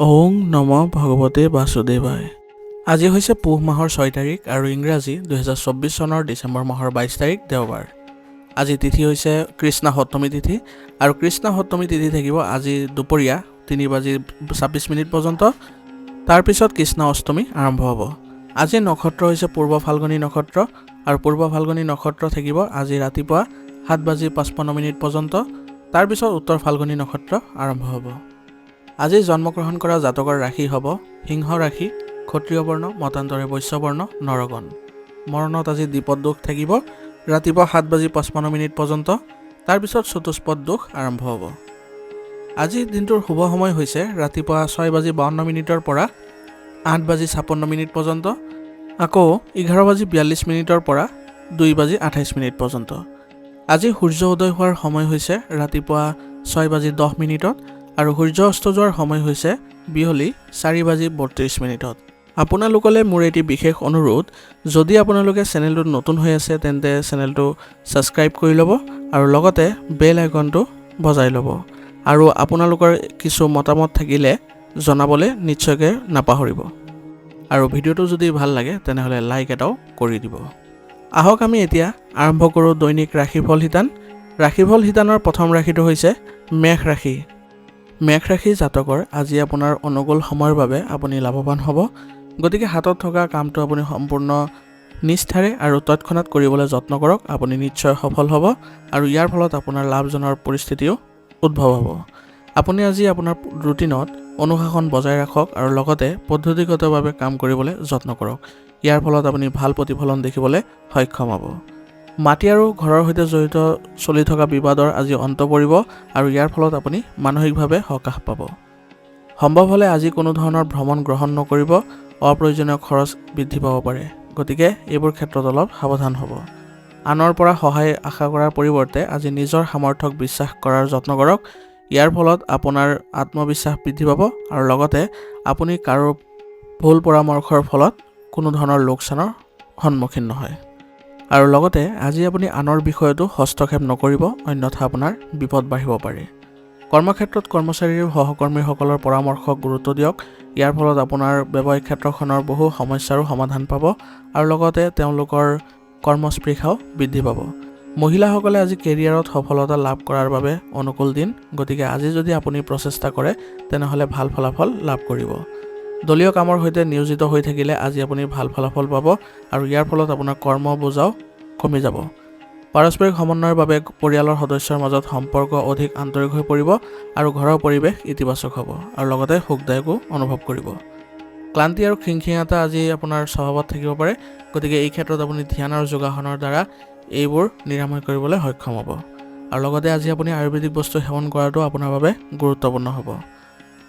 ওং নম ভগৱতে বাসুদেৱায়। আজি হৈছে পুহ মাহৰ 6 তাৰিখ আৰু ইংৰাজী 2024 চনৰ ডিচেম্বৰ মাহৰ 22 তাৰিখ দেওবাৰ। আজি তিথি হৈছে কৃষ্ণ সপ্তমী তিথি আৰু কৃষ্ণ সপ্তমী তিথি থাকিব আজি দুপৰীয়া 3:26 পৰ্যন্ত। তাৰপিছত কৃষ্ণ অষ্টমী আৰম্ভ হ'ব। আজি নক্ষত্ৰ হৈছে পূৰ্ব ফাল্গুনী নক্ষত্ৰ আৰু পূৰ্ব ফাল্গুনী নক্ষত্ৰ থাকিব আজি ৰাতিপুৱা 7:55 পৰ্যন্ত। তাৰপিছত উত্তৰ ফাল্গুনী নক্ষত্ৰ আৰম্ভ হ'ব। আজি জন্মগ্ৰহণ কৰা জাতকৰ ৰাশি হ'ব সিংহ ৰাশি, ক্ষত্ৰিয় বৰ্ণ, মতান্তৰে বৈশ্য বৰ্ণ, নৰগণ। মৰণত আজি দ্বিপদ দোষ থাকিব ৰাতিপুৱা 7:55 পৰ্যন্ত। তাৰপিছত চতুষ্পদ দোষ আৰম্ভ হ'ব। আজি দিনটোৰ শুভ সময় হৈছে ৰাতিপুৱা 6:52 পৰা 8:56 পৰ্যন্ত, আকৌ 11:42 পৰা 2:28 পৰ্যন্ত। আজি সূৰ্য উদয় হোৱাৰ সময় হৈছে ৰাতিপুৱা 6:10 আৰু সূৰ্য অস্ত যোৱাৰ সময় হৈছে বিয়লি 4:32। আপোনালোকলৈ মোৰ এটি বিশেষ অনুৰোধ, যদি আপোনালোকে চেনেলটোত নতুন হৈ আছে তেন্তে চেনেলটো ছাবস্ক্ৰাইব কৰি ল'ব আৰু লগতে বেল আইকনটো বজাই ল'ব আৰু আপোনালোকৰ কিছু মতামত থাকিলে জনাবলৈ নিশ্চয়কৈ নাপাহৰিব। আৰু ভিডিঅ'টো যদি ভাল লাগে তেনেহ'লে লাইক এটাও কৰি দিব। আহক আমি এতিয়া আৰম্ভ কৰোঁ দৈনিক ৰাশিফল শিতান। ৰাশিফল শিতানৰ প্ৰথম ৰাশিটো হৈছে মেষ ৰাশি। মেষ ৰাশি জাতকৰ আজি আপোনাৰ অনুকূল সময়ৰ বাবে আপুনি লাভৱান হ'ব। গতিকে হাতত থকা কামটো আপুনি সম্পূৰ্ণ নিষ্ঠাৰে আৰু তৎক্ষণাত কৰিবলৈ যত্ন কৰক। আপুনি নিশ্চয় সফল হ'ব আৰু ইয়াৰ ফলত আপোনাৰ লাভজনৰ পৰিস্থিতিও উদ্ভৱ হ'ব। আপুনি আজি আপোনাৰ ৰুটিনত অনুশাসন বজাই ৰাখক আৰু লগতে পদ্ধতিগতভাৱে কাম কৰিবলৈ যত্ন কৰক। ইয়াৰ ফলত আপুনি ভাল প্ৰতিফলন দেখিবলৈ সক্ষম হ'ব। মাটি আৰু ঘৰৰ সৈতে জড়িত চলি থকা বিবাদৰ আজি অন্ত পৰিব আৰু ইয়াৰ ফলত আপুনি মানসিকভাৱে সকাহ পাব। সম্ভৱ হ'লে আজি কোনো ধৰণৰ ভ্ৰমণ গ্ৰহণ নকৰিব, অপ্ৰয়োজনীয় খৰচ বৃদ্ধি পাব পাৰে। গতিকে এইবোৰ ক্ষেত্ৰত অলপ সাৱধান হ'ব। আনৰ পৰা সহায় আশা কৰাৰ পৰিৱৰ্তে আজি নিজৰ সামৰ্থ্যক বিশ্বাস কৰাৰ যত্ন কৰক। ইয়াৰ ফলত আপোনাৰ আত্মবিশ্বাস বৃদ্ধি পাব আৰু লগতে আপুনি কাৰো ভুল পৰামৰ্শৰ ফলত কোনো ধৰণৰ লোকচানৰ সন্মুখীন নহয়। আৰু লগতে আজি আপুনি আনৰ বিষয়তো হস্তক্ষেপ নকৰিব, অন্যথা আপোনাৰ বিপদ বাঢ়িব পাৰে। কৰ্মক্ষেত্ৰত কৰ্মচাৰী আৰু সহকৰ্মীসকলৰ পৰামৰ্শক গুৰুত্ব দিয়ক। ইয়াৰ ফলত আপোনাৰ ব্যৱসায়িক ক্ষেত্ৰখনৰ বহু সমস্যাৰো সমাধান পাব আৰু লগতে তেওঁলোকৰ কৰ্মস্পৃহাও বৃদ্ধি পাব। মহিলাসকলে আজি কেৰিয়াৰত সফলতা লাভ কৰাৰ বাবে অনুকূল দিন। গতিকে আজি যদি আপুনি প্ৰচেষ্টা কৰে তেনেহ'লে ভাল ফলাফল লাভ কৰিব। দলীয় কামৰ সৈতে নিয়োজিত হৈ থাকিলে আজি আপুনি ভাল ফলাফল পাব আৰু ইয়াৰ ফলত আপোনাৰ কৰ্ম বোজাও কমি যাব। পাৰস্পৰিক সমন্বয়ৰ বাবে পৰিয়ালৰ সদস্যৰ মাজত সম্পৰ্ক অধিক আন্তৰিক হৈ পৰিব আৰু ঘৰৰ পৰিৱেশ ইতিবাচক হ'ব আৰু লগতে সুখদায়কো অনুভৱ কৰিব। ক্লান্তি আৰু খিংখিঙাটা আজি আপোনাৰ স্বভাৱত থাকিব পাৰে। গতিকে এই ক্ষেত্ৰত আপুনি ধ্যান আৰু যোগাসনৰ দ্বাৰা এইবোৰ নিৰাময় কৰিবলৈ সক্ষম হ'ব আৰু লগতে আজি আপুনি আয়ুৰ্বেদিক বস্তু সেৱন কৰাটো আপোনাৰ বাবে গুৰুত্বপূৰ্ণ হ'ব।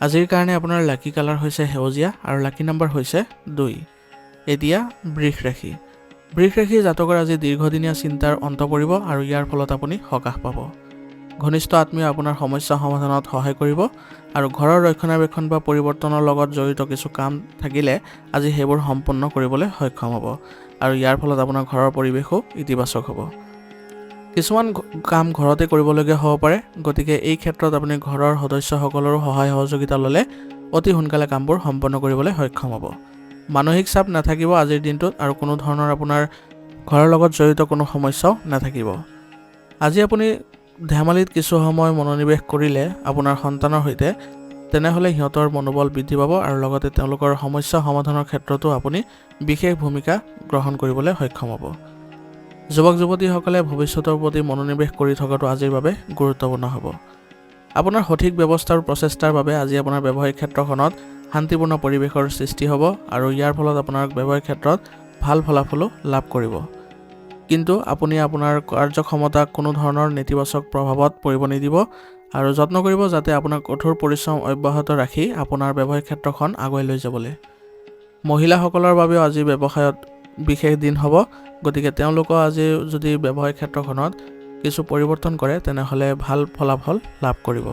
আজিৰ কাৰণে আপোনাৰ লাকি কালাৰ হৈছে সেউজীয়া আৰু লাকি নম্বৰ হৈছে 2। এতিয়া বৃষ ৰাশি। বৃষ ৰাশি জাতকৰ আজি দীৰ্ঘদিনীয়া চিন্তাৰ অন্ত পৰিব আৰু ইয়াৰ ফলত আপুনি সকাহ পাব। ঘনিষ্ঠ আত্মীয় আপোনাৰ সমস্যা সমাধানত সহায় কৰিব আৰু ঘৰৰ ৰক্ষণাবেক্ষণ বা পৰিৱৰ্তনৰ লগত জড়িত কিছু কাম থাকিলে আজি সেইবোৰ সম্পন্ন কৰিবলৈ সক্ষম হ'ব আৰু ইয়াৰ ফলত আপোনাৰ ঘৰৰ পৰিৱেশো ইতিবাচক হ'ব। কিছুমান কাম ঘৰতে কৰিবলগীয়া হ'ব পাৰে। গতিকে এই ক্ষেত্ৰত আপুনি ঘৰৰ সদস্যসকলৰো সহায় সহযোগিতা ল'লে অতি সোনকালে কামবোৰ সম্পন্ন কৰিবলৈ সক্ষম হ'ব। মানসিক চাপ নাথাকিব আজিৰ দিনটোত আৰু কোনো ধৰণৰ আপোনাৰ ঘৰৰ লগত জড়িত কোনো সমস্যাও নাথাকিব। আজি আপুনি ধেমালিত কিছু সময় মনোনিৱেশ কৰিলে আপোনাৰ সন্তানৰ সৈতে, তেনেহ'লে সিহঁতৰ মনোবল বৃদ্ধি পাব আৰু লগতে তেওঁলোকৰ সমস্যা সমাধানৰ ক্ষেত্ৰতো আপুনি বিশেষ ভূমিকা গ্ৰহণ কৰিবলৈ সক্ষম হ'ব। যুৱক যুৱতীসকলে ভৱিষ্যতৰ প্ৰতি মনোনিৱেশ কৰি থকাটো আজিৰ বাবে গুৰুত্বপূৰ্ণ হ'ব। আপোনাৰ সঠিক ব্যৱস্থা আৰু প্ৰচেষ্টাৰ বাবে আজি আপোনাৰ ব্যৱসায়িক ক্ষেত্ৰখনত শান্তিপূৰ্ণ পৰিৱেশৰ সৃষ্টি হ'ব আৰু ইয়াৰ ফলত আপোনাৰ ব্যৱসায়িক ক্ষেত্ৰত ভাল ফলাফলো লাভ কৰিব। কিন্তু আপুনি আপোনাৰ কাৰ্যক্ষমতাক কোনো ধৰণৰ নেতিবাচক প্ৰভাৱত পৰিব নিদিব আৰু যত্ন কৰিব যাতে আপোনাৰ কঠোৰ পৰিশ্ৰম অব্যাহত ৰাখি আপোনাৰ ব্যৱসায়িক ক্ষেত্ৰখন আগুৱাই লৈ যাবলৈ। মহিলাসকলৰ বাবেও আজি ব্যৱসায়ত বিশেষ দিন হ'ব। গতিকে তেওঁলোকৰ আজি যদি ব্যৱসায়িক ক্ষেত্ৰখনত কিছু পৰিৱৰ্তন কৰে তেনেহ'লে ভাল ফলাফল লাভ কৰিব।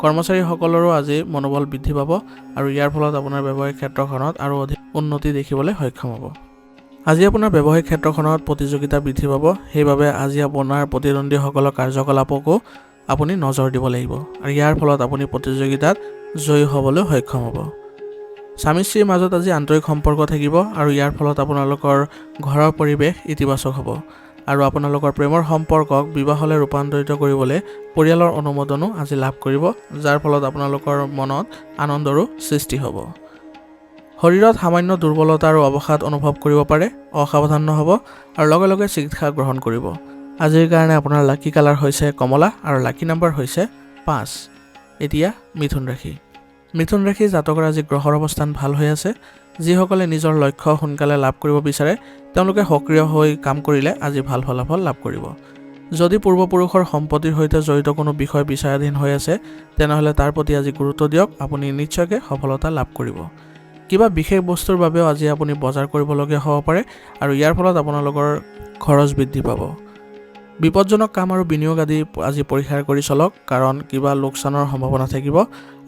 কৰ্মচাৰীসকলৰো আজি মনোবল বৃদ্ধি পাব আৰু ইয়াৰ ফলত আপোনাৰ ব্যৱসায়িক ক্ষেত্ৰখনত আৰু অধিক উন্নতি দেখিবলৈ সক্ষম হ'ব। আজি আপোনাৰ ব্যৱসায়িক ক্ষেত্ৰখনত প্ৰতিযোগিতা বৃদ্ধি পাব। সেইবাবে আজি আপোনাৰ প্ৰতিদ্বন্দ্বীসকলৰ কাৰ্যকলাপকো আপুনি নজৰ দিব লাগিব আৰু ইয়াৰ ফলত আপুনি প্ৰতিযোগিতাত জয়ী হ'বলৈ সক্ষম হ'ব। স্বামী স্ত্ৰীৰ মাজত আজি আন্তৰিক সম্পৰ্ক থাকিব আৰু ইয়াৰ ফলত আপোনালোকৰ ঘৰৰ পৰিৱেশ ইতিবাচক হ'ব আৰু আপোনালোকৰ প্ৰেমৰ সম্পৰ্কক বিবাহলৈ ৰূপান্তৰিত কৰিবলৈ পৰিয়ালৰ অনুমোদনো আজি লাভ কৰিব, যাৰ ফলত আপোনালোকৰ মনত আনন্দৰো সৃষ্টি হ'ব। শৰীৰত সামান্য দুৰ্বলতা আৰু অৱসাদ অনুভৱ কৰিব পাৰে, অসাৱধান নহ'ব আৰু লগে লগে চিকিৎসা গ্ৰহণ কৰিব। আজিৰ কাৰণে আপোনাৰ লাকি কালাৰ হৈছে কমলা আৰু লাকি নাম্বাৰ হৈছে 5। এতিয়া মিথুন ৰাশি। মিথুন ৰাশি জাতকৰ আজি গ্ৰহৰ অৱস্থান ভাল হৈ আছে। যিসকলে নিজৰ লক্ষ্য সোনকালে লাভ কৰিব বিচাৰে তেওঁলোকে সক্ৰিয় হৈ কাম কৰিলে আজি ভাল ফলাফল লাভ কৰিব। যদি পূৰ্বপুৰুষৰ সম্পত্তিৰ সৈতে জড়িত কোনো বিষয় বিচাৰাধীন হৈ আছে তেনেহ'লে তাৰ প্ৰতি আজি গুৰুত্ব দিয়ক, আপুনি নিশ্চয়কৈ সফলতা লাভ কৰিব। কিবা বিশেষ বস্তুৰ বাবেও আজি আপুনি বজাৰ কৰিবলগীয়া হ'ব পাৰে আৰু ইয়াৰ ফলত আপোনালোকৰ খৰচ বৃদ্ধি পাব। বিপদজনক কাম আৰু বিনিয়োগ আদি আজি পৰিহাৰ কৰি চলক, কাৰণ কিবা লোকচানৰ সম্ভাৱনা থাকিব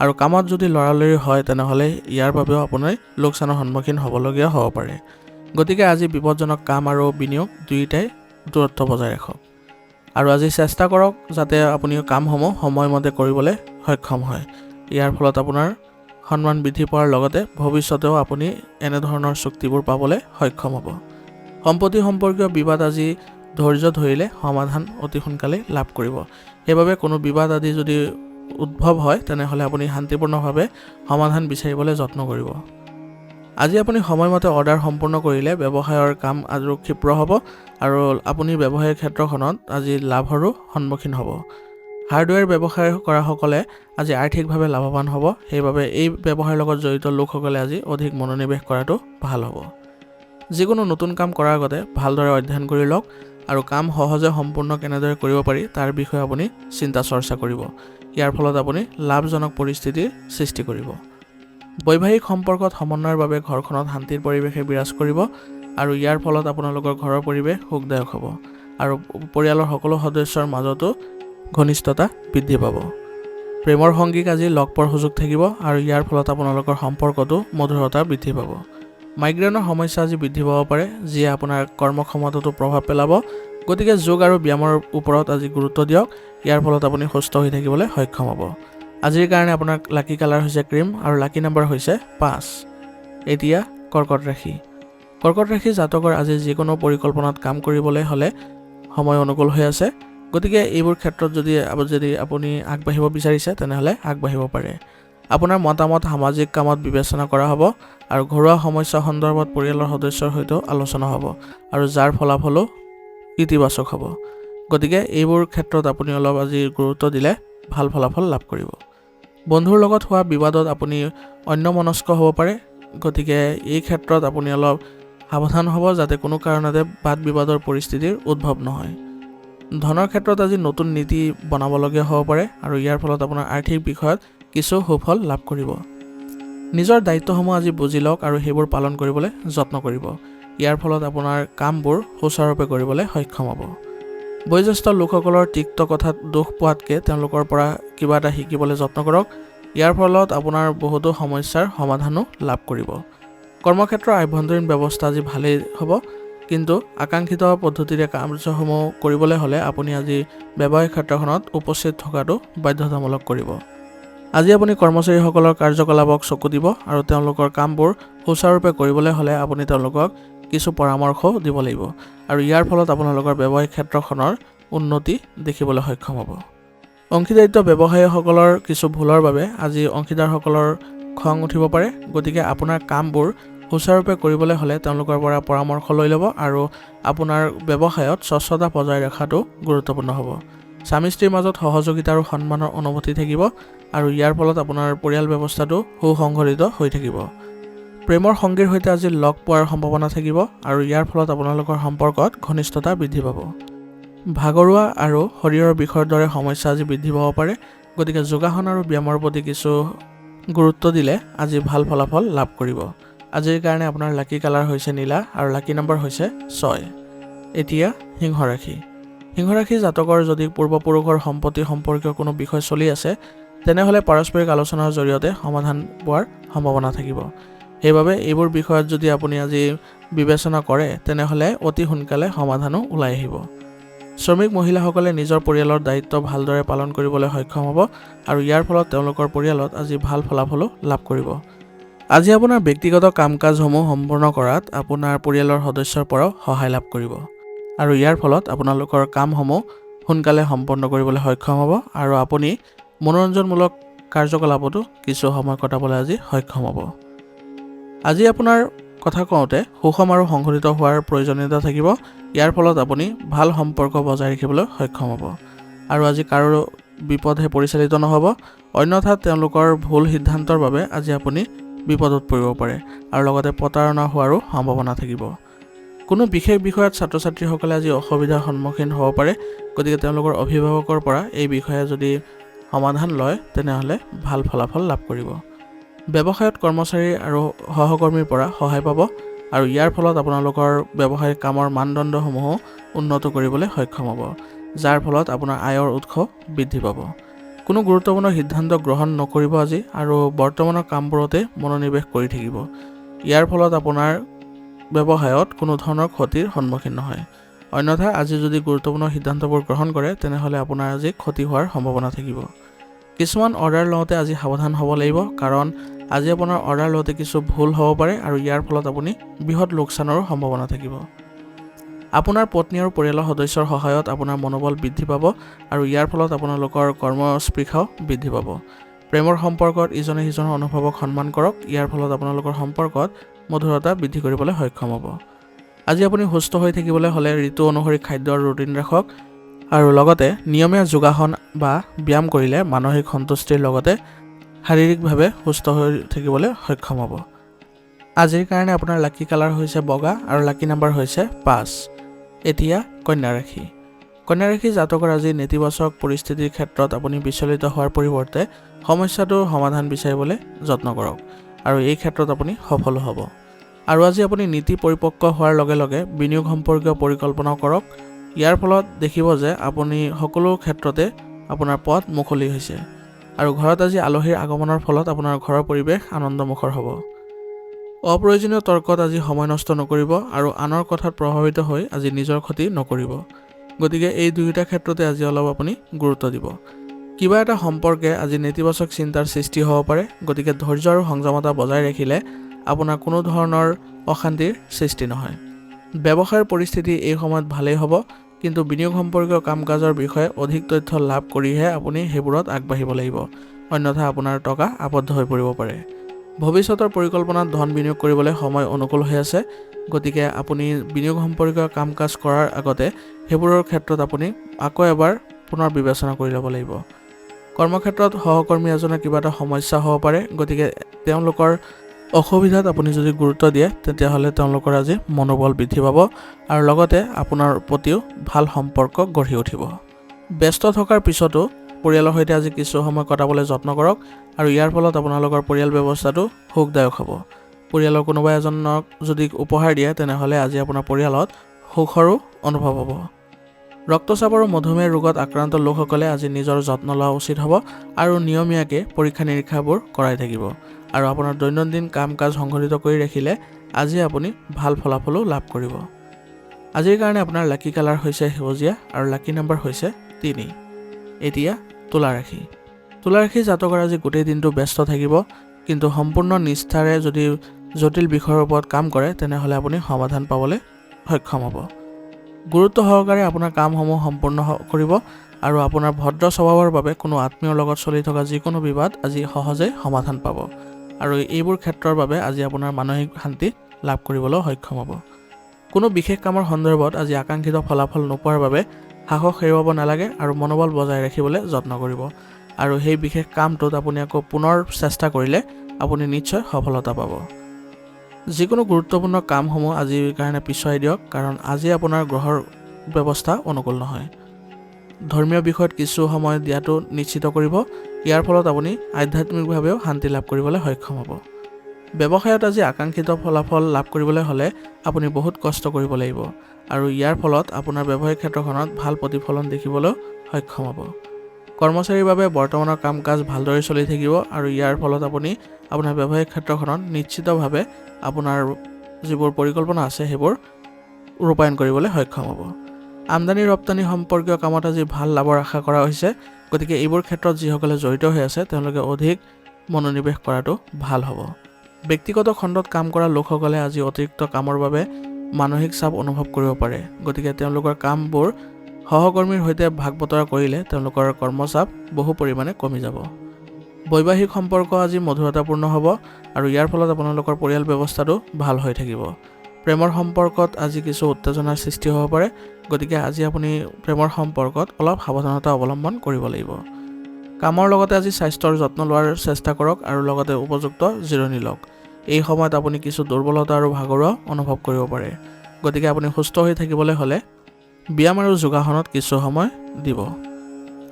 আৰু কামত যদি লৰালৰি হয় তেনেহ'লে ইয়াৰ বাবেও আপুনি লোকচানৰ সন্মুখীন হ'বলগীয়া হ'ব পাৰে। গতিকে আজি বিপদজনক কাম আৰু বিনিয়োগ দুয়োটাই দূৰত্ব বজাই ৰাখক আৰু আজি চেষ্টা কৰক যাতে আপুনি কামসমূহ সময়মতে কৰিবলৈ সক্ষম হয়। ইয়াৰ ফলত আপোনাৰ সন্মান বৃদ্ধি পোৱাৰ লগতে ভৱিষ্যতেও আপুনি এনেধৰণৰ চুক্তিবোৰ পাবলৈ সক্ষম হ'ব। সম্পত্তি সম্পৰ্কীয় বিবাদ আজি ধৈৰ্য ধৰিলে সমাধান অতি সোনকালে লাভ কৰিব। সেইবাবে কোনো বিবাদ আদি যদি উদ্ভৱ হয় তেনেহ'লে আপুনি শান্তিপূৰ্ণভাৱে সমাধান বিচাৰিবলৈ যত্ন কৰিব। আজি আপুনি সময়মতে অৰ্ডাৰ সম্পূৰ্ণ কৰিলে ব্যৱসায়ৰ কাম আৰু ক্ষীপ্ৰ হ'ব আৰু আপুনি ব্যৱসায়িক ক্ষেত্ৰখনত আজি লাভৰো সন্মুখীন হ'ব। হাৰ্ডৱেৰ ব্যৱসায় কৰাসকলে আজি আৰ্থিকভাৱে লাভৱান হ'ব, সেইবাবে এই ব্যৱসায়ৰ লগত জড়িত লোকসকলে আজি অধিক মনোনিৱেশ কৰাটো ভাল হ'ব। যিকোনো নতুন কাম কৰাৰ আগতে ভালদৰে অধ্যয়ন কৰি লওক আৰু কাম সহজে সম্পূৰ্ণ কেনেদৰে কৰিব পাৰি তাৰ বিষয়ে আপুনি চিন্তা চৰ্চা কৰিব। ইয়াৰ ফলত আপুনি লাভজনক পৰিস্থিতিৰ সৃষ্টি কৰিব। বৈবাহিক সম্পৰ্কত সমন্বয়ৰ বাবে ঘৰখনত শান্তিৰ পৰিৱেশে বিৰাজ কৰিব আৰু ইয়াৰ ফলত আপোনালোকৰ ঘৰৰ পৰিৱেশ সুখদায়ক হ'ব আৰু পৰিয়ালৰ সকলো সদস্যৰ মাজতো ঘনিষ্ঠতা বৃদ্ধি পাব। প্ৰেমৰ সংগীক আজি লগ পোৱাৰ সুযোগ থাকিব আৰু ইয়াৰ ফলত আপোনালোকৰ সম্পৰ্কতো মধুৰতা বৃদ্ধি পাব। মাইগ্ৰেনৰ সমস্যা আজি বৃদ্ধি পাব পাৰে, যিয়ে আপোনাৰ কৰ্মক্ষমতাতো প্ৰভাৱ পেলাব। গতিকে যোগ আৰু ব্যায়ামৰ ওপৰত আজি গুৰুত্ব দিয়ক, ইয়াৰ ফলত আপুনি সুস্থ হৈ থাকিবলৈ সক্ষম হ'ব। আজিৰ কাৰণে আপোনাৰ লাকি কালাৰ হৈছে ক্ৰীম আৰু লাকি নাম্বাৰ হৈছে 5। এতিয়া কৰ্কট ৰাশি। কৰ্কট ৰাশি জাতকৰ আজি যিকোনো পৰিকল্পনাত কাম কৰিবলৈ হ'লে সময় অনুকূল হৈ আছে। গতিকে এইবোৰ ক্ষেত্ৰত যদি আপুনি আগবাঢ়িব বিচাৰিছে তেনেহ'লে আগবাঢ়িব পাৰে। আপোনাৰ মতামত সামাজিক কামত বিবেচনা কৰা হ'ব আৰু ঘৰুৱা সমস্যা সন্দৰ্ভত পৰিয়ালৰ সদস্যৰ সৈতেও আলোচনা হ'ব আৰু যাৰ ফলাফলো ইতিবাচক হ'ব। গতিকে এইবোৰ ক্ষেত্ৰত আপুনি অলপ আজি গুৰুত্ব দিলে ভাল ফলাফল লাভ কৰিব। বন্ধুৰ লগত হোৱা বিবাদত আপুনি অন্যমনস্ক হ'ব পাৰে, গতিকে এই ক্ষেত্ৰত আপুনি অলপ সাৱধান হ'ব যাতে কোনো কাৰণতে বাদ বিবাদৰ পৰিস্থিতিৰ উদ্ভৱ নহয়। ধনৰ ক্ষেত্ৰত আজি নতুন নীতি বনাবলগীয়া হ'ব পাৰে আৰু ইয়াৰ ফলত আপোনাৰ আৰ্থিক বিষয়ত কিছু সুফল লাভ কৰিব। নিজৰ দায়িত্বসমূহ আজি বুজি লওক আৰু সেইবোৰ পালন কৰিবলৈ যত্ন কৰিব। ইয়াৰ ফলত আপোনাৰ কামবোৰ সুচাৰুৰূপে কৰিবলৈ সক্ষম হ'ব। বয়োজ্যেষ্ঠ লোকসকলৰ তিক্ত কথাত দুখ পোৱাতকৈ তেওঁলোকৰ পৰা কিবা এটা শিকিবলৈ যত্ন কৰক। ইয়াৰ ফলত আপোনাৰ বহুতো সমস্যাৰ সমাধানো লাভ কৰিব। কৰ্মক্ষেত্ৰৰ আভ্যন্তৰীণ ব্যৱস্থা আজি ভালেই হ'ব, কিন্তু আকাংক্ষিত পদ্ধতিৰে কাৰ্যসমূহ কৰিবলৈ হ'লে আপুনি আজি ব্যৱসায়িক ক্ষেত্ৰখনত উপস্থিত থকাটো বাধ্যতামূলক কৰিব। আজি আপুনি কৰ্মচাৰীসকলৰ কাৰ্যকলাপক চকু দিব আৰু তেওঁলোকৰ কামবোৰ সুচাৰুৰূপে কৰিবলৈ হ'লে আপুনি তেওঁলোকক কিছু পৰামৰ্শও দিব লাগিব আৰু ইয়াৰ ফলত আপোনালোকৰ ব্যৱসায়িক ক্ষেত্ৰখনৰ উন্নতি দেখিবলৈ সক্ষম হ'ব। অংশীদাৰিত্ব ব্যৱসায়ীসকলৰ কিছু ভুলৰ বাবে আজি অংশীদাৰসকলৰ খং উঠিব পাৰে। গতিকে আপোনাৰ কামবোৰ সুচাৰুৰূপে কৰিবলৈ হ'লে তেওঁলোকৰ পৰা পৰামৰ্শ লৈ ল'ব আৰু আপোনাৰ ব্যৱসায়ত স্বচ্ছতা বজাই ৰখাটো গুৰুত্বপূৰ্ণ হ'ব। স্বামী স্ত্ৰীৰ মাজত সহযোগিতা আৰু সন্মানৰ অনুভূতি থাকিব আৰু ইয়াৰ ফলত আপোনাৰ পৰিয়াল ব্যৱস্থাটো সুসংগঠিত হৈ থাকিব। প্ৰেমৰ সংগীৰ সৈতে আজি লগ পোৱাৰ সম্ভাৱনা থাকিব আৰু ইয়াৰ ফলত আপোনালোকৰ সম্পৰ্কত ঘনিষ্ঠতা বৃদ্ধি পাব। ভাগৰুৱা আৰু শৰীৰৰ বিষৰ দৰে সমস্যা আজি বৃদ্ধি পাব পাৰে। গতিকে যোগাসন আৰু ব্যায়ামৰ প্ৰতি কিছু গুৰুত্ব দিলে আজি ভাল ফলাফল লাভ কৰিব। আজিৰ কাৰণে আপোনাৰ লাকি কালাৰ হৈছে নীলা আৰু লাকি নাম্বাৰ হৈছে 6। এতিয়া সিংহ ৰাশি। সিংহ ৰাশি জাতকৰ যদি পূৰ্বপুৰুষৰ সম্পত্তি সম্পৰ্কীয় কোনো বিষয় চলি আছে তেনেহ'লে পাৰস্পৰিক আলোচনাৰ জৰিয়তে সমাধান পোৱাৰ সম্ভাৱনা থাকিব। সেইবাবে এইবোৰ বিষয়ত যদি আপুনি আজি বিবেচনা কৰে তেনেহ'লে অতি সোনকালে সমাধানো ওলাই আহিব। শ্ৰমিক মহিলাসকলে নিজৰ পৰিয়ালৰ দায়িত্ব ভালদৰে পালন কৰিবলৈ সক্ষম হ'ব আৰু ইয়াৰ ফলত তেওঁলোকৰ পৰিয়ালত আজি ভাল ফলাফলো লাভ কৰিব। আজি আপোনাৰ ব্যক্তিগত কাম-কাজসমূহ সম্পূৰ্ণ কৰাত আপোনাৰ পৰিয়ালৰ সদস্যৰ পৰাও সহায় লাভ কৰিব আৰু ইয়াৰ ফলত আপোনালোকৰ কামসমূহ সোনকালে সম্পন্ন কৰিবলৈ সক্ষম হ'ব আৰু আপুনি মনোৰঞ্জনমূলক কাৰ্যকলাপতো কিছু সময় কটাবলৈ আজি সক্ষম হ'ব। আজি আপোনাৰ কথা কওঁতে সুষম আৰু সংগঠিত হোৱাৰ প্ৰয়োজনীয়তা থাকিব। ইয়াৰ ফলত আপুনি ভাল সম্পৰ্ক বজাই ৰাখিবলৈ সক্ষম হ'ব আৰু আজি কাৰো বিপদহে পৰিচালিত নহ'ব। অন্যথা তেওঁলোকৰ ভুল সিদ্ধান্তৰ বাবে আজি আপুনি বিপদত পৰিব পাৰে আৰু লগতে প্ৰতাৰণা হোৱাৰো সম্ভাৱনা থাকিব। কোনো বিশেষ বিষয়ত ছাত্ৰ-ছাত্ৰীসকলে আজি অসুবিধাৰ সন্মুখীন হ'ব পাৰে, গতিকে তেওঁলোকৰ অভিভাৱকৰ পৰা এই বিষয়ে যদি সমাধান লয় তেনেহ'লে ভাল ফলাফল লাভ কৰিব। ব্যৱসায়ত কৰ্মচাৰী আৰু সহকৰ্মীৰ পৰা সহায় পাব আৰু ইয়াৰ ফলত আপোনালোকৰ ব্যৱসায়িক কামৰ মানদণ্ডসমূহো উন্নত কৰিবলৈ সক্ষম হ'ব, যাৰ ফলত আপোনাৰ আয়ৰ উৎস বৃদ্ধি পাব। কোনো গুৰুত্বপূৰ্ণ সিদ্ধান্ত গ্ৰহণ নকৰিব আজি আৰু বৰ্তমানৰ কামবোৰতে মনোনিৱেশ কৰি থাকিব। ইয়াৰ ফলত আপোনাৰ ব্যৱসায়ত কোনো ধৰণৰ ক্ষতিৰ সন্মুখীন নহয়। অন্যথা আজি যদি গুৰুত্বপূৰ্ণ সিদ্ধান্তবোৰ গ্ৰহণ কৰে তেনেহ'লে আপোনাৰ আজি ক্ষতি হোৱাৰ সম্ভাৱনা থাকিব। কিছুমান অৰ্ডাৰ লওঁতে আজি সাৱধান হ'ব লাগিব, কাৰণ আজি আপোনাৰ অৰ্ডাৰ লওঁতে কিছু ভুল হ'ব পাৰে আৰু ইয়াৰ ফলত আপুনি বৃহৎ লোকচানৰো সম্ভাৱনা থাকিব। আপোনাৰ পত্নী আৰু পৰিয়ালৰ সদস্যৰ সহায়ত আপোনাৰ মনোবল বৃদ্ধি পাব আৰু ইয়াৰ ফলত আপোনালোকৰ কৰ্মস্পৃহাও বৃদ্ধি পাব। প্ৰেমৰ সম্পৰ্কত ইজনে সিজনৰ অনুভৱক সন্মান কৰক। ইয়াৰ ফলত আপোনালোকৰ সম্পৰ্কত মধুৰতা বৃদ্ধি কৰিবলৈ সক্ষম হ'ব। আজি আপুনি সুস্থ হৈ থাকিবলৈ হ'লে ঋতু অনুসৰি খাদ্যৰ ৰুটিন ৰাখক আৰু লগতে নিয়মীয়া যোগাসন বা ব্যায়াম কৰিলে মানসিক সন্তুষ্টিৰ লগতে শাৰীৰিকভাৱে সুস্থ হৈ থাকিবলৈ সক্ষম হ'ব। আজিৰ কাৰণে আপোনাৰ লাকি কালাৰ হৈছে বগা আৰু লাকি নাম্বাৰ হৈছে 5। এতিয়া কন্যা ৰাশি। কন্যা ৰাশি জাতকৰ আজি নেতিবাচক পৰিস্থিতিৰ ক্ষেত্ৰত আপুনি বিচলিত হোৱাৰ পৰিৱৰ্তে সমস্যাটোৰ সমাধান বিচাৰিবলৈ যত্ন কৰক আৰু এই ক্ষেত্ৰত আপুনি সফল হ'ব। আৰু আজি আপুনি নীতি পৰিপক্ক হোৱাৰ লগে লগে বিনিয়োগ সম্পৰ্কীয় পৰিকল্পনাও কৰক। ইয়াৰ ফলত দেখিব যে আপুনি সকলো ক্ষেত্ৰতে আপোনাৰ পথ মুকলি হৈছে আৰু ঘৰত আজি আলহীৰ আগমনৰ ফলত আপোনাৰ ঘৰৰ পৰিৱেশ আনন্দমুখৰ হ'ব। অপ্ৰয়োজনীয় তৰ্কত আজি সময় নষ্ট নকৰিব আৰু আনৰ কথাত প্ৰভাৱিত হৈ আজি নিজৰ ক্ষতি নকৰিব। গতিকে এই দুয়োটা ক্ষেত্ৰতে আজি অলপ আপুনি গুৰুত্ব দিব। কিবা এটা সম্পৰ্কে আজি নেতিবাচক চিন্তাৰ সৃষ্টি হ'ব পাৰে, গতিকে ধৈৰ্য আৰু সংযমতা বজাই ৰাখিলে আপোনাৰ কোনো ধৰণৰ অশান্তিৰ সৃষ্টি নহয়। ব্যৱসায়ৰ পৰিস্থিতি এই সময়ত ভালেই হ'ব, কিন্তু বিনিয়োগ সম্পৰ্কীয় কাম-কাজৰ বিষয়ে অধিক তথ্য লাভ কৰিহে আপুনি সেইবোৰত আগবাঢ়িব লাগিব, অন্যথা আপোনাৰ টকা আবদ্ধ হৈ পৰিব পাৰে। ভৱিষ্যতৰ পৰিকল্পনাত ধন বিনিয়োগ কৰিবলৈ সময় অনুকূল হৈ আছে, গতিকে আপুনি বিনিয়োগ সম্পৰ্কীয় কাম-কাজ কৰাৰ আগতে সেইবোৰৰ ক্ষেত্ৰত আপুনি আকৌ এবাৰ পুনৰ বিবেচনা কৰি ল'ব লাগিব। কৰ্মক্ষেত্ৰত সহকৰ্মী এজনৰ কিবা এটা সমস্যা হ'ব পাৰে, গতিকে তেওঁলোকৰ অসুবিধাত আপুনি যদি গুৰুত্ব দিয়ে তেতিয়াহ'লে তেওঁলোকৰ আজি মনোবল বৃদ্ধি পাব আৰু লগতে আপোনাৰ প্ৰতিও ভাল সম্পৰ্ক গঢ়ি উঠিব। ব্যস্ত থকাৰ পিছতো পৰিয়ালৰ সৈতে আজি কিছু সময় কটাবলৈ যত্ন কৰক আৰু ইয়াৰ ফলত আপোনালোকৰ পৰিয়াল ব্যৱস্থাটো সুখদায়ক হ'ব। পৰিয়ালৰ কোনোবা এজনক যদি উপহাৰ দিয়ে তেনেহ'লে আজি আপোনাৰ পৰিয়ালত সুখৰো অনুভৱ হ'ব। ৰক্তচাপ আৰু মধুমেহ ৰোগত আক্ৰান্ত লোকসকলে আজি নিজৰ যত্ন লোৱা উচিত হ'ব আৰু নিয়মীয়াকৈ পৰীক্ষা নিৰীক্ষাবোৰ কৰাই থাকিব আৰু আপোনাৰ দৈনন্দিন কাম-কাজ সংঘটিত কৰি ৰাখিলে আজি আপুনি ভাল ফলাফলো লাভ কৰিব। আজিৰ কাৰণে আপোনাৰ লাকি কালাৰ হৈছে সেউজীয়া আৰু লাকি নাম্বাৰ হৈছে 3। এতিয়া তুলা ৰাশি। তুলা ৰাশি জাতকৰ আজি গোটেই দিনটো ব্যস্ত থাকিব, কিন্তু সম্পূৰ্ণ নিষ্ঠাৰে যদি জটিল বিষয়ৰ ওপৰত কাম কৰে তেনেহ'লে আপুনি সমাধান পাবলৈ সক্ষম হ'ব। গুৰুত্ব সহকাৰে আপোনাৰ কামসমূহ সম্পূৰ্ণ কৰিব আৰু আপোনাৰ ভদ্ৰ স্বভাৱৰ বাবে কোনো আত্মীয়ৰ লগত চলি থকা যিকোনো বিবাদ আজি সহজে সমাধান পাব আৰু এইবোৰ ক্ষেত্ৰৰ বাবে আজি আপোনাৰ মানসিক শান্তি লাভ কৰিবলৈ সক্ষম হ'ব। কোনো বিশেষ কামৰ সন্দৰ্ভত আজি আকাংক্ষিত ফলাফল নোপোৱাৰ বাবে সাহস হেৰুৱাব নালাগে আৰু মনোবল বজাই ৰাখিবলৈ যত্ন কৰিব আৰু সেই বিশেষ কামটোত আপুনি আকৌ পুনৰ চেষ্টা কৰিলে আপুনি নিশ্চয় সফলতা পাব। যিকোনো গুৰুত্বপূৰ্ণ কামসমূহ আজিৰ কাৰণে পিছুৱাই দিয়ক, কাৰণ আজি আপোনাৰ গ্ৰহৰ ব্যৱস্থা অনুকূল নহয়। ধৰ্মীয় বিষয়ত কিছু সময় দিয়াটো নিশ্চিত কৰিব। ইয়াৰ ফলত আপুনি আধ্যাত্মিকভাৱেও শান্তি লাভ কৰিবলৈ সক্ষম হ'ব। ব্যৱসায়ত আজি আকাংক্ষিত ফলাফল লাভ কৰিবলৈ হ'লে আপুনি বহুত কষ্ট কৰিব লাগিব আৰু ইয়াৰ ফলত আপোনাৰ ব্যৱসায়িক ক্ষেত্ৰখনত ভাল প্ৰতিফলন দেখিবলৈ সক্ষম হ'ব। কৰ্মচাৰীৰ বাবে বৰ্তমানৰ কাম-কাজ ভালদৰে চলি থাকিব আৰু ইয়াৰ ফলত আপুনি আপোনাৰ ব্যৱসায়িক ক্ষেত্ৰখনত নিশ্চিতভাৱে আপোনাৰ যিবোৰ পৰিকল্পনা আছে সেইবোৰ ৰূপায়ণ কৰিবলৈ সক্ষম হ'ব। আমদানি ৰপ্তানি সম্পৰ্কীয় কামত আজি ভাল লাভৰ আশা কৰা হৈছে। গতিকে এইবোৰ ক্ষেত্ৰত যিসকলে জড়িত হৈ আছে তেওঁলোকে অধিক মনোনিৱেশ কৰাটো ভাল হ'ব। ব্যক্তিগত খণ্ডত কাম কৰা লোকসকলে আজি অতিৰিক্ত কামৰ বাবে মানসিক চাপ অনুভৱ কৰিব পাৰে। গতিকে তেওঁলোকৰ কামবোৰ সহকৰ্মীৰ সৈতে ভাগ বতৰা কৰিলে তেওঁলোকৰ কৰ্মচাপ বহু পৰিমাণে কমি যাব। বৈবাহিক সম্পৰ্ক আজি মধুৰতাপূৰ্ণ হ'ব আৰু ইয়াৰ ফলত আপোনালোকৰ পৰিয়াল ব্যৱস্থাটো ভাল হৈ থাকিব। প্ৰেমৰ সম্পৰ্কত আজি কিছু উত্তেজনাৰ সৃষ্টি হ'ব পাৰে। গতিকে আজি আপুনি প্ৰেমৰ সম্পৰ্কত অলপ সাৱধানতা অৱলম্বন কৰিব লাগিব। কামৰ লগতে আজি স্বাস্থ্যৰ যত্ন লোৱাৰ চেষ্টা কৰক আৰু লগতে উপযুক্ত জিৰণি লওক। এই সময়ত আপুনি কিছু দুৰ্বলতা আৰু ভাগৰুৱা অনুভৱ কৰিব পাৰে। গতিকে আপুনি সুস্থ হৈ থাকিবলৈ হ'লে ব্যায়াম আৰু যোগাসনত কিছু সময় দিব।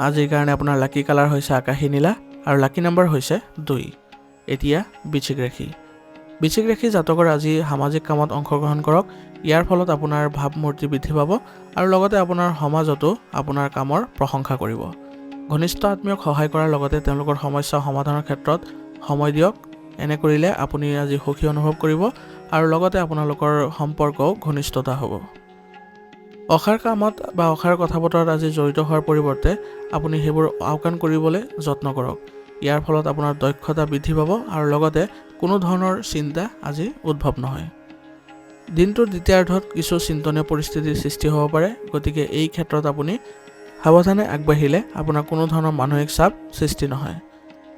আজিৰ কাৰণে আপোনাৰ লাকি কালাৰ হৈছে আকাশী নীলা আৰু লাকি নম্বৰ হৈছে 2। এতিয়া বৃশ্চিক ৰাশি। বৃশ্চিক ৰাশি জাতকৰ আজি সামাজিক কামত অংশগ্ৰহণ কৰক। ইয়াৰ ফলত আপোনাৰ ভাৱমূৰ্তি বৃদ্ধি পাব আৰু লগতে আপোনাৰ সমাজতো আপোনাৰ কামৰ প্ৰশংসা কৰিব। ঘনিষ্ঠ আত্মীয়ক সহায় কৰাৰ লগতে তেওঁলোকৰ সমস্যা সমাধানৰ ক্ষেত্ৰত সময় দিয়ক। এনে কৰিলে আপুনি আজি সুখী অনুভৱ কৰিব আৰু লগতে আপোনালোকৰ সম্পৰ্কও ঘনিষ্ঠতা হ'ব। অসাৰ কামত বা অসাৰ কথা বতৰাত আজি জড়িত হোৱাৰ পৰিৱৰ্তে আপুনি সেইবোৰ আওকাণ কৰিবলৈ যত্ন কৰক। ইয়াৰ ফলত আপোনাৰ দক্ষতা বৃদ্ধি পাব আৰু লগতে কোনো ধৰণৰ চিন্তা আজি উদ্ভৱ নহয়। দিনটোৰ দ্বিতীয়াৰ্ধত কিছু চিন্তনীয় পৰিস্থিতিৰ সৃষ্টি হ'ব পাৰে। গতিকে এই ক্ষেত্ৰত আপুনি সাৱধানে আগবাঢ়িলে আপোনাৰ কোনো ধৰণৰ মানসিক চাপ সৃষ্টি নহয়।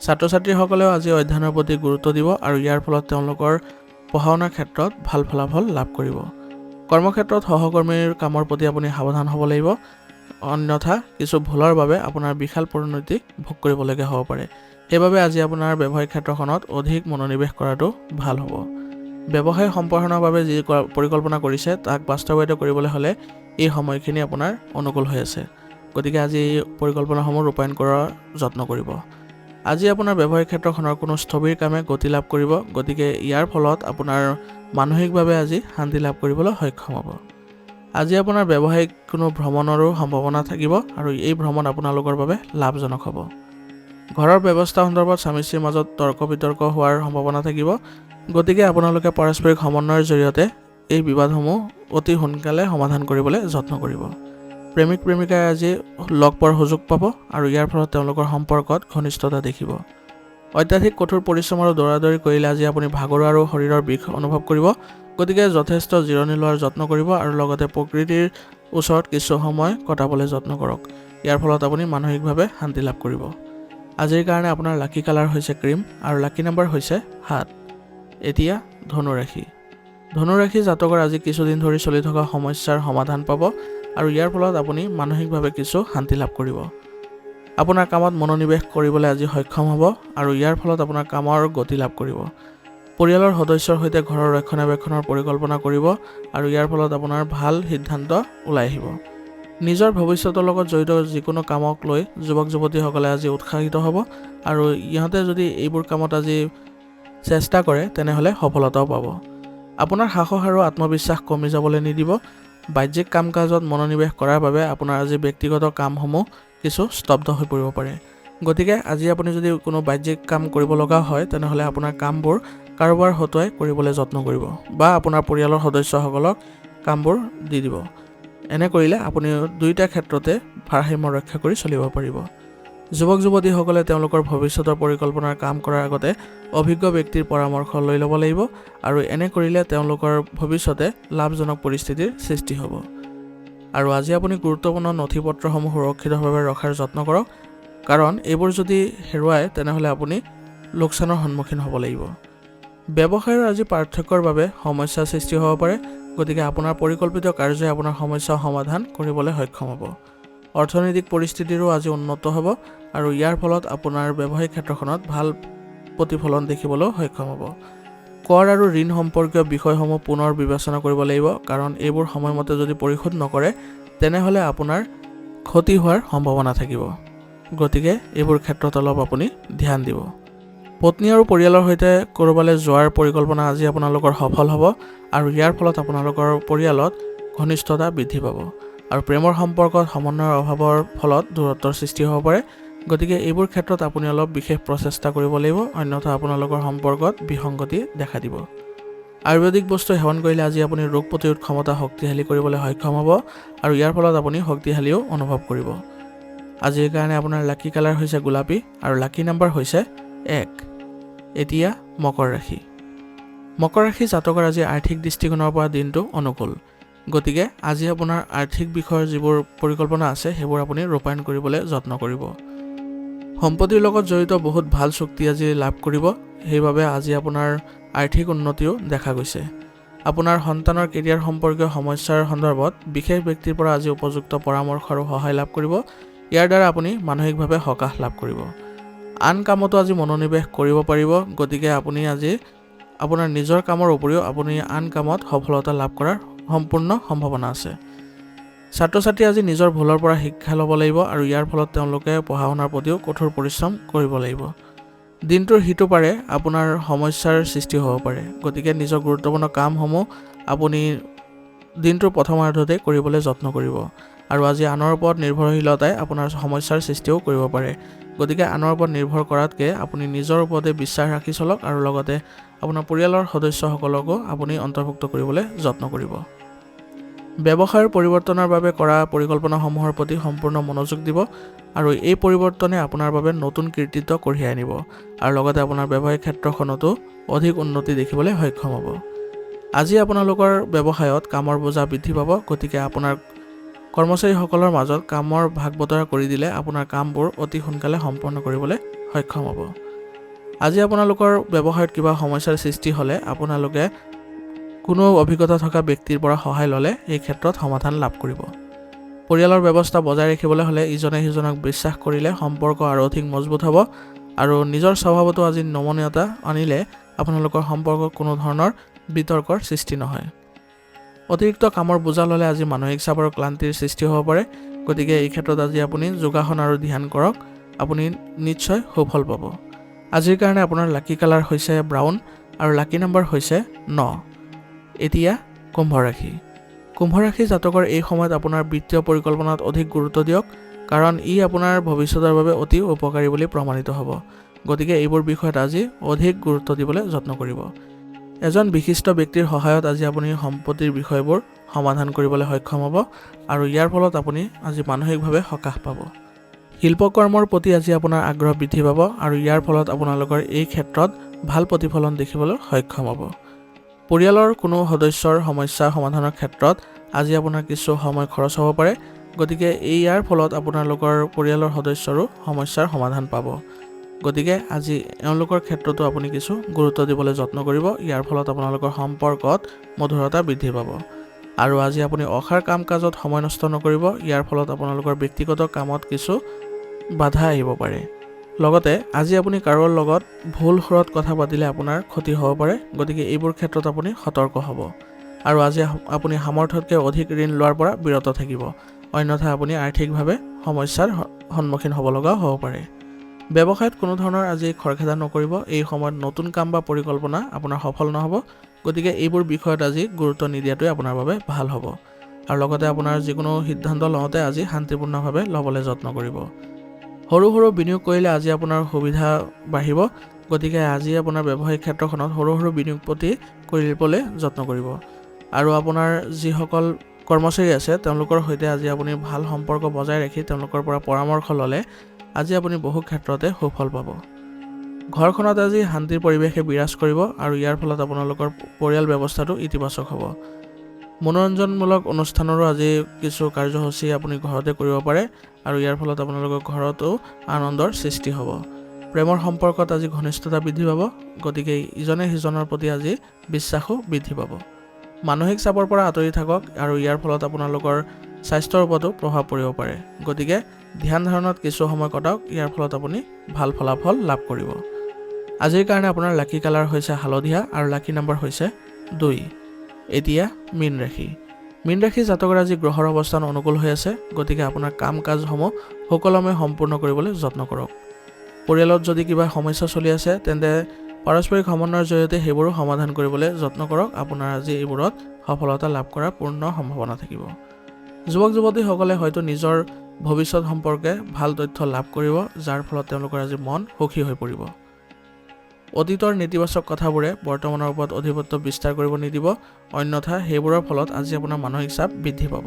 ছাত্ৰ ছাত্ৰীসকলেও আজি অধ্যয়নৰ প্ৰতি গুৰুত্ব দিব আৰু ইয়াৰ ফলত তেওঁলোকৰ পঢ়া শুনাৰ ক্ষেত্ৰত ভাল ফলাফল লাভ কৰিব। কৰ্মক্ষেত্ৰত সহকৰ্মীৰ কামৰ প্ৰতি আপুনি সাৱধান হ'ব লাগিব, অন্যথা কিছু ভুলৰ বাবে আপোনাৰ বিশাল পৰিণতি ভোগ কৰিবলগীয়া হ'ব পাৰে। সেইবাবে আজি আপোনাৰ ব্যৱসায়িক ক্ষেত্ৰখনত অধিক মনোনিৱেশ কৰাটো ভাল হ'ব। ব্যৱসায় সম্প্ৰসাৰণৰ বাবে যি পৰিকল্পনা কৰিছে তাক বাস্তৱায়িত কৰিবলৈ হ'লে এই সময়খিনি আপোনাৰ অনুকূল হৈ আছে। গতিকে আজি এই পৰিকল্পনাসমূহ ৰূপায়ণ কৰাৰ যত্ন কৰিব। আজি আপোনাৰ ব্যৱসায়িক ক্ষেত্ৰখনৰ কোনো স্থবিৰ কামে গতি লাভ কৰিব। গতিকে ইয়াৰ ফলত আপোনাৰ মানসিকভাৱে আজি শান্তি লাভ কৰিবলৈ সক্ষম হ'ব। আজি আপোনাৰ ব্যৱসায়িক কোনো ভ্ৰমণৰো সম্ভাৱনা থাকিব আৰু এই ভ্ৰমণ আপোনালোকৰ বাবে লাভজনক হ'ব। ঘৰৰ ব্যৱস্থা সন্দৰ্ভত স্বামী স্ত্ৰীৰ মাজত তৰ্ক বিতৰ্ক হোৱাৰ সম্ভাৱনা থাকিব। গতিকে আপোনালোকে পাৰস্পৰিক সমন্বয়ৰ জৰিয়তে এই বিবাদসমূহ অতি সোনকালে সমাধান কৰিবলৈ যত্ন কৰিব। প্ৰেমিক প্ৰেমিকাই আজি লগ পোৱাৰ সুযোগ পাব আৰু ইয়াৰ ফলত তেওঁলোকৰ সম্পৰ্কত ঘনিষ্ঠতা দেখিব। অত্যাধিক কঠোৰ পৰিশ্ৰম আৰু দৌৰাদৌৰি কৰিলে আজি আপুনি ভাগৰুৱা আৰু শৰীৰৰ বিষ অনুভৱ কৰিব। গতিকে যথেষ্ট জিৰণি লোৱাৰ যত্ন কৰিব আৰু লগতে প্ৰকৃতিৰ ওচৰত কিছু সময় কটাবলৈ যত্ন কৰক। ইয়াৰ ফলত আপুনি মানসিকভাৱে শান্তি লাভ কৰিব। আজিৰ কাৰণে আপোনাৰ লাকি কালাৰ হৈছে ক্ৰীম আৰু লাকি নম্বৰ হৈছে 7। এতিয়া ধনু ৰাশি। ধনু ৰাশি জাতকৰ আজি কিছুদিন ধৰি চলি থকা সমস্যাৰ সমাধান পাব আৰু ইয়াৰ ফলত আপুনি মানসিকভাৱে কিছু শান্তি লাভ কৰিব। আপোনাৰ কামত মনোনিৱেশ কৰিবলৈ আজি সক্ষম হ'ব আৰু ইয়াৰ ফলত আপোনাৰ কামৰ গতি লাভ কৰিব। পৰিয়ালৰ সদস্যৰ সৈতে ঘৰৰ ৰক্ষণাবেক্ষণৰ পৰিকল্পনা কৰিব আৰু ইয়াৰ ফলত আপোনাৰ ভাল সিদ্ধান্ত ওলাই আহিব। নিজৰ ভৱিষ্যতৰ লগত জড়িত যিকোনো কামক লৈ যুৱক যুৱতীসকলে আজি উৎসাহিত হ'ব আৰু ইহঁতে যদি এইবোৰ কামত আজি চেষ্টা কৰে তেনেহ'লে সফলতাও পাব। আপোনাৰ সাহস আৰু আত্মবিশ্বাস কমি যাবলৈ নিদিব। বাহ্যিক কাম কাজত মনোনিৱেশ কৰাৰ বাবে আপোনাৰ আজি ব্যক্তিগত কামসমূহ কিছু স্তব্ধ হৈ পৰিব পাৰে। গতিকে আজি আপুনি যদি কোনো বাহ্যিক কাম কৰিব লগা হয় তেনেহ'লে আপোনাৰ কামবোৰ কাৰোবাৰ হতুৱাই কৰিবলৈ যত্ন কৰিব বা আপোনাৰ পৰিয়ালৰ সদস্যসকলক কামবোৰ দি দিব। এনে কৰিলে আপুনি দুয়োটা ক্ষেত্ৰতে ভাৰসাম্য ৰক্ষা কৰি চলিব পাৰিব। যুৱক যুৱতীসকলে তেওঁলোকৰ ভৱিষ্যতৰ পৰিকল্পনাৰ কাম কৰাৰ আগতে অভিজ্ঞ ব্যক্তিৰ পৰামৰ্শ লৈ ল'ব লাগিব আৰু এনে কৰিলে তেওঁলোকৰ ভৱিষ্যতে লাভজনক পৰিস্থিতিৰ সৃষ্টি হ'ব। আৰু আজি আপুনি গুৰুত্বপূৰ্ণ নথি পত্ৰসমূহ সুৰক্ষিতভাৱে ৰখাৰ যত্ন কৰক, কাৰণ এইবোৰ যদি হেৰুৱায় তেনেহ'লে আপুনি লোকচানৰ সন্মুখীন হ'ব লাগিব। ব্যৱসায়ৰ আজি পাৰ্থক্যৰ বাবে সমস্যাৰ সৃষ্টি হ'ব পাৰে। গতিকে আপোনাৰ পৰিকল্পিত কাৰ্যই আপোনাৰ সমস্যা সমাধান কৰিবলৈ সক্ষম হ'ব। অৰ্থনৈতিক পৰিস্থিতিৰো আজি উন্নত হ'ব আৰু ইয়াৰ ফলত আপোনাৰ ব্যৱসায়িক ক্ষেত্ৰখনত ভাল প্ৰতিফলন দেখিবলৈ সক্ষম হ'ব। কৰ আৰু ঋণ সম্পৰ্কীয় বিষয়সমূহ পুনৰ বিবেচনা কৰিব লাগিব, কাৰণ এইবোৰ সময়মতে যদি পৰিশোধ নকৰে তেনেহ'লে আপোনাৰ ক্ষতি হোৱাৰ সম্ভাৱনা থাকিব। গতিকে এইবোৰ ক্ষেত্ৰত অলপ আপুনি ধ্যান দিব। পত্নী আৰু পৰিয়ালৰ সৈতে ক'ৰবালৈ যোৱাৰ পৰিকল্পনা আজি আপোনালোকৰ সফল হ'ব আৰু ইয়াৰ ফলত আপোনালোকৰ পৰিয়ালত ঘনিষ্ঠতা বৃদ্ধি পাব আৰু প্ৰেমৰ সম্পৰ্কত সমন্বয়ৰ অভাৱৰ ফলত দূৰত্বৰ সৃষ্টি হ'ব পাৰে। গতিকে এইবোৰ ক্ষেত্ৰত আপুনি অলপ বিশেষ প্ৰচেষ্টা কৰিব লাগিব, অন্যথা আপোনালোকৰ সম্পৰ্কত বিসংগতি দেখা দিব। আয়ুৰ্বেদিক বস্তু সেৱন কৰিলে আজি আপুনি ৰোগ প্ৰতিৰোধ ক্ষমতা শক্তিশালী কৰিবলৈ সক্ষম হ'ব আৰু ইয়াৰ ফলত আপুনি শক্তিশালীও অনুভৱ কৰিব। আজিৰ কাৰণে আপোনাৰ লাকি কালাৰ হৈছে গোলাপী আৰু লাকি নম্বৰ হৈছে 1। এতিয়া মকৰ ৰাশি। মকৰ ৰাশি জাতকৰ আজি আৰ্থিক দৃষ্টিকোণৰ পৰা দিনটো অনুকূল। গতিকে আজি আপোনাৰ আৰ্থিক বিষয়ৰ যিবোৰ পৰিকল্পনা আছে সেইবোৰ আপুনি ৰূপায়ণ কৰিবলৈ যত্ন কৰিব। সম্পত্তিৰ লগত জড়িত বহুত ভাল চুক্তি আজি লাভ কৰিব, সেইবাবে আজি আপোনাৰ আৰ্থিক উন্নতিও দেখা গৈছে। আপোনাৰ সন্তানৰ কেৰিয়াৰ সম্পৰ্কীয় সমস্যাৰ সন্দৰ্ভত বিশেষ ব্যক্তিৰ পৰা আজি উপযুক্ত পৰামৰ্শ আৰু সহায় লাভ কৰিব। ইয়াৰ দ্বাৰা আপুনি মানসিকভাৱে সকাহ লাভ কৰিব। আন কামতো আজি মনোনিৱেশ কৰিব পাৰিব। গতিকে আপুনি আজি আপোনাৰ নিজৰ কামৰ উপৰিও আপুনি আন কামত সফলতা লাভ কৰাৰ সম্পূৰ্ণ সম্ভাৱনা আছে। ছাত্ৰ ছাত্ৰী আজি নিজৰ ভুলৰ পৰা শিক্ষা ল'ব লাগিব আৰু ইয়াৰ ফলত তেওঁলোকে পঢ়া শুনাৰ প্ৰতিও কঠোৰ পৰিশ্ৰম কৰিব লাগিব। দিনটোৰ সিটো পাৰে আপোনাৰ সমস্যাৰ সৃষ্টি হ'ব পাৰে। গতিকে নিজৰ গুৰুত্বপূৰ্ণ কামসমূহ আপুনি দিনটোৰ প্ৰথমাৰ্ধতে কৰিবলৈ যত্ন কৰিব আৰু আজি আনৰ ওপৰত নিৰ্ভৰশীলতাই আপোনাৰ সমস্যাৰ সৃষ্টিও কৰিব পাৰে। গতিকে আনৰ ওপৰত নিৰ্ভৰ কৰাতকৈ আপুনি নিজৰ ওপৰতে বিশ্বাস ৰাখি চলক আৰু লগতে আপোনাৰ পৰিয়ালৰ সদস্যসকলকো আপুনি অন্তৰ্ভুক্ত কৰিবলৈ যত্ন কৰিব। ব্যৱসায়ৰ পৰিৱৰ্তনৰ বাবে কৰা পৰিকল্পনাসমূহৰ প্ৰতি সম্পূৰ্ণ মনোযোগ দিব আৰু এই পৰিৱৰ্তনে আপোনাৰ বাবে নতুন কৃতিত্ব কঢ়িয়াই আনিব আৰু লগতে আপোনাৰ ব্যৱসায়িক ক্ষেত্ৰখনতো অধিক উন্নতি দেখিবলৈ সক্ষম হ'ব। আজি আপোনালোকৰ ব্যৱসায়ত কামৰ বোজা বৃদ্ধি পাব। গতিকে আপোনাৰ কৰ্মচাৰীসকলৰ মাজত কামৰ ভাগ বতৰা কৰি দিলে আপোনাৰ কামবোৰ অতি সোনকালে সম্পন্ন কৰিবলৈ সক্ষম হ'ব। আজি আপোনালোকৰ ব্যৱসায়ত কিবা সমস্যাৰ সৃষ্টি হ'লে আপোনালোকে কোনো অভিজ্ঞতা থকা ব্যক্তিৰ পৰা সহায় ল'লে এই ক্ষেত্ৰত সমাধান লাভ কৰিব। পৰিয়ালৰ ব্যৱস্থা বজাই ৰাখিবলৈ হ'লে ইজনে সিজনক বিশ্বাস কৰিলে সম্পৰ্ক আৰু অধিক মজবুত হ'ব আৰু নিজৰ স্বভাৱতো আজি নমনীয়তা আনিলে আপোনালোকৰ সম্পৰ্কত কোনো ধৰণৰ বিতৰ্কৰ সৃষ্টি নহয়। অতিৰিক্ত কামৰ বোজা ল'লে আজি মানসিক চাপ আৰু ক্লান্তিৰ সৃষ্টি হ'ব পাৰে। গতিকে এই ক্ষেত্ৰত আজি আপুনি যোগাসন আৰু ধ্যান কৰক, আপুনি নিশ্চয় সুফল পাব। আজিৰ কাৰণে আপোনাৰ লাকি কালাৰ হৈছে ব্ৰাউন আৰু লাকি নম্বৰ হৈছে 9। এতিয়া কুম্ভ ৰাশি। কুম্ভ ৰাশি জাতকৰ এই সময়ত আপোনাৰ বিত্তীয় পৰিকল্পনাত অধিক গুৰুত্ব দিয়ক, কাৰণ ই আপোনাৰ ভৱিষ্যতৰ বাবে অতি উপকাৰী বুলি প্ৰমাণিত হ'ব। গতিকে এইবোৰ বিষয়ত আজি অধিক গুৰুত্ব দিবলৈ যত্ন কৰিব। এজন বিশিষ্ট ব্যক্তিৰ সহায়ত আজি আপুনি সম্পত্তিৰ বিষয়বোৰ সমাধান কৰিবলৈ সক্ষম হ'ব আৰু ইয়াৰ ফলত আপুনি আজি মানসিকভাৱে সকাহ পাব। শিল্পকৰ্মৰ প্ৰতি আজি আপোনাৰ আগ্ৰহ বৃদ্ধি পাব আৰু ইয়াৰ ফলত আপোনালোকৰ এই ক্ষেত্ৰত ভাল প্ৰতিফলন দেখিবলৈ সক্ষম হ'ব। পৰিয়ালৰ কোনো সদস্যৰ সমস্যা সমাধানৰ ক্ষেত্ৰত আজি আপোনাৰ কিছু সময় খৰচ হ'ব পাৰে। গতিকে ইয়াৰ ফলত আপোনালোকৰ পৰিয়ালৰ সদস্যৰো সমস্যাৰ সমাধান পাব। গতিকে আজি এওঁলোকৰ ক্ষেত্ৰতো আপুনি কিছু গুৰুত্ব দিবলৈ যত্ন কৰিব। ইয়াৰ ফলত আপোনালোকৰ সম্পৰ্কত মধুৰতা বৃদ্ধি পাব আৰু আজি আপুনি অসাৰ কাম কাজত সময় নষ্ট নকৰিব। ইয়াৰ ফলত আপোনালোকৰ ব্যক্তিগত কামত কিছু বাধা আহিব পাৰে। লগতে আজি আপুনি কাৰোৰ লগত ভুল সুৰত কথা পাতিলে আপোনাৰ ক্ষতি হ'ব পাৰে। গতিকে এইবোৰ ক্ষেত্ৰত আপুনি সতৰ্ক হ'ব আৰু আজি আপুনি সামৰ্থ্যতকৈ অধিক ঋণ লোৱাৰ পৰা বিৰত থাকিব, অন্যথা আপুনি আৰ্থিকভাৱে সমস্যাৰ সন্মুখীন হ'ব লগাও হ'ব পাৰে। ব্যৱসায়ত কোনো ধৰণৰ আজি খৰখেদা নকৰিব। এই সময়ত নতুন কাম বা পৰিকল্পনা আপোনাৰ সফল নহ'ব। গতিকে এইবোৰ বিষয়ত আজি গুৰুত্ব নিদিয়াটোৱে আপোনাৰ বাবে ভাল হ'ব আৰু লগতে আপোনাৰ যিকোনো সিদ্ধান্ত লওঁতে আজি শান্তিপূৰ্ণভাৱে ল'বলৈ যত্ন কৰিব। সৰু সৰু বিনিয়োগ কৰিলে আজি আপোনাৰ সুবিধা বাঢ়িব। গতিকে আজি আপোনাৰ ব্যৱসায়িক ক্ষেত্ৰখনত সৰু সৰু বিনিয়োগ প্ৰতি কৰিবলৈ যত্ন কৰিব আৰু আপোনাৰ যিসকল কৰ্মচাৰী আছে তেওঁলোকৰ সৈতে আজি আপুনি ভাল সম্পৰ্ক বজাই ৰাখি তেওঁলোকৰ পৰা পৰামৰ্শ ল'লে আজি আপুনি বহু ক্ষেত্ৰতে সুফল পাব। ঘৰখনত আজি শান্তিৰ পৰিৱেশে বিৰাজ কৰিব আৰু ইয়াৰ ফলত আপোনালোকৰ পৰিয়াল ব্যৱস্থাটো ইতিবাচক হ'ব। মনোৰঞ্জনমূলক অনুষ্ঠানৰো আজি কিছু কাৰ্যসূচী আপুনি ঘৰতে কৰিব পাৰে আৰু ইয়াৰ ফলত আপোনালোকৰ ঘৰতো আনন্দৰ সৃষ্টি হ'ব। প্ৰেমৰ সম্পৰ্কত আজি ঘনিষ্ঠতা বৃদ্ধি পাব। গতিকে ইজনে সিজনৰ প্ৰতি আজি বিশ্বাসো বৃদ্ধি পাব। মানসিক চাপৰ পৰা আঁতৰি থাকক আৰু ইয়াৰ ফলত আপোনালোকৰ স্বাস্থ্যৰ ওপৰতো প্ৰভাৱ পৰিব পাৰে। গতিকে ধ্যান ধাৰণত কিছু সময় কটাওক, ইয়াৰ ফলত আপুনি ভাল ফলাফল লাভ কৰিব। আজিৰ কাৰণে আপোনাৰ লাকি কালাৰ হৈছে হালধীয়া আৰু লাকি নম্বৰ হৈছে 2। এতিয়া মীন ৰাশি। মীন ৰাশি জাতকৰ আজি গ্ৰহৰ অৱস্থান অনুকূল হৈ আছে। গতিকে আপোনাৰ কাম কাজসমূহ সুকলমে সম্পূৰ্ণ কৰিবলৈ যত্ন কৰক। পৰিয়ালত যদি কিবা সমস্যা চলি আছে তেন্তে পাৰস্পৰিক সমন্বয়ৰ জৰিয়তে সেইবোৰো সমাধান কৰিবলৈ যত্ন কৰক। আপোনাৰ আজি এইবোৰত সফলতা লাভ কৰাৰ পূৰ্ণ সম্ভাৱনা থাকিব। যুৱক যুৱতীসকলে হয়তো নিজৰ ভৱিষ্যত সম্পৰ্কে ভাল তথ্য লাভ কৰিব, যাৰ ফলত তেওঁলোকৰ আজি মন সুখী হৈ পৰিব। অতীতৰ নেতিবাচক কথাবোৰে বৰ্তমানৰ ওপৰত অধিপত্য বিস্তাৰ কৰিব নিদিব, অন্যথা সেইবোৰৰ ফলত আজি আপোনাৰ মানসিক চাপ বৃদ্ধি পাব।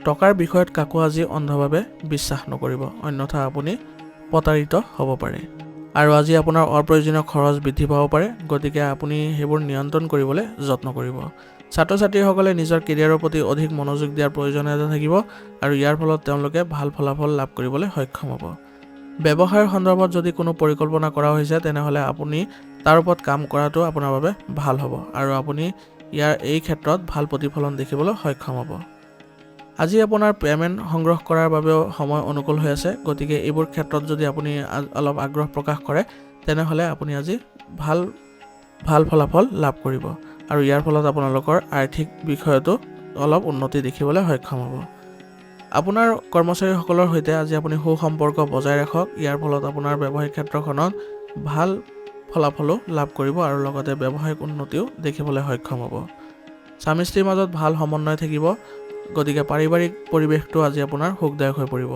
টকাৰ বিষয়ত কাকো আজি অন্ধভাৱে বিশ্বাস নকৰিব, অন্যথা আপুনি প্ৰতাৰিত হ'ব পাৰে। আৰু আজি আপোনাৰ অপ্ৰয়োজনীয় খৰচ বৃদ্ধি পাব পাৰে, গতিকে আপুনি সেইবোৰ নিয়ন্ত্ৰণ কৰিবলৈ যত্ন কৰিব। ছাত্ৰ-ছাত্ৰীসকলে নিজৰ কেৰিয়াৰৰ প্ৰতি অধিক মনোযোগ দিয়াৰ প্ৰয়োজনীয়তা থাকিব আৰু ইয়াৰ ফলত তেওঁলোকে ভাল ফলাফল লাভ কৰিবলৈ সক্ষম হ'ব। ব্যৱসায়ৰ সন্দৰ্ভত যদি কোনো পৰিকল্পনা কৰা হৈছে তেনেহ'লে আপুনি তাৰ ওপৰত কাম কৰাটো আপোনাৰ বাবে ভাল হ'ব আৰু আপুনি এই ক্ষেত্ৰত ভাল প্ৰতিফলন দেখিবলৈ সক্ষম হ'ব। আজি আপোনাৰ পে'মেণ্ট সংগ্ৰহ কৰাৰ বাবেও সময় অনুকূল হৈ আছে, গতিকে এইবোৰ ক্ষেত্ৰত যদি আপুনি অলপ আগ্ৰহ প্ৰকাশ কৰে তেনেহ'লে আপুনি আজি ভাল ফলাফল লাভ কৰিব আৰু ইয়াৰ ফলত আপোনালোকৰ আৰ্থিক বিষয়তো অলপ উন্নতি দেখিবলৈ সক্ষম হ'ব। আপোনাৰ কৰ্মচাৰীসকলৰ সৈতে আজি আপুনি সুসম্পৰ্ক বজাই ৰাখক, ইয়াৰ ফলত আপোনাৰ ব্যৱসায়িক ক্ষেত্ৰখনত ভাল ফলাফলো লাভ কৰিব আৰু লগতে ব্যৱসায়িক উন্নতিও দেখিবলৈ সক্ষম হ'ব। স্বামী স্ত্ৰীৰ মাজত ভাল সমন্বয় থাকিব, গতিকে পাৰিবাৰিক পৰিৱেশটো আজি আপোনাৰ সুখদায়ক হৈ পৰিব।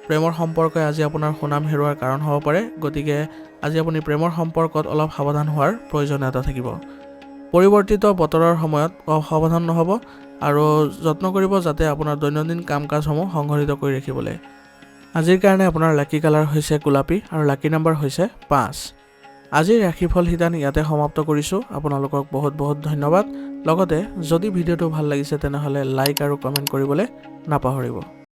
প্ৰেমৰ সম্পৰ্কই আজি আপোনাৰ সুনাম হেৰুৱাৰ কাৰণ হ'ব পাৰে, গতিকে আজি আপুনি প্ৰেমৰ সম্পৰ্কত অলপ সাৱধান হোৱাৰ প্ৰয়োজনীয়তা থাকিব। পৰিৱৰ্তিত বতৰৰ সময়ত অসাৱধান নহ'ব আৰু যত্ন কৰিব যাতে আপোনাৰ দৈনন্দিন কাম কাজসমূহ সংঘটিত কৰি ৰাখিবলৈ। আজিৰ কাৰণে আপোনাৰ লাকি কালাৰ হৈছে গোলাপী আৰু লাকি নাম্বাৰ হৈছে 5। আজিৰ ৰাশিফল শিতান ইয়াতে সমাপ্ত কৰিছোঁ। আপোনালোকক বহুত বহুত ধন্যবাদ। লগতে যদি ভিডিঅ'টো ভাল লাগিছে তেনেহ'লে লাইক আৰু কমেণ্ট কৰিবলৈ নাপাহৰিব।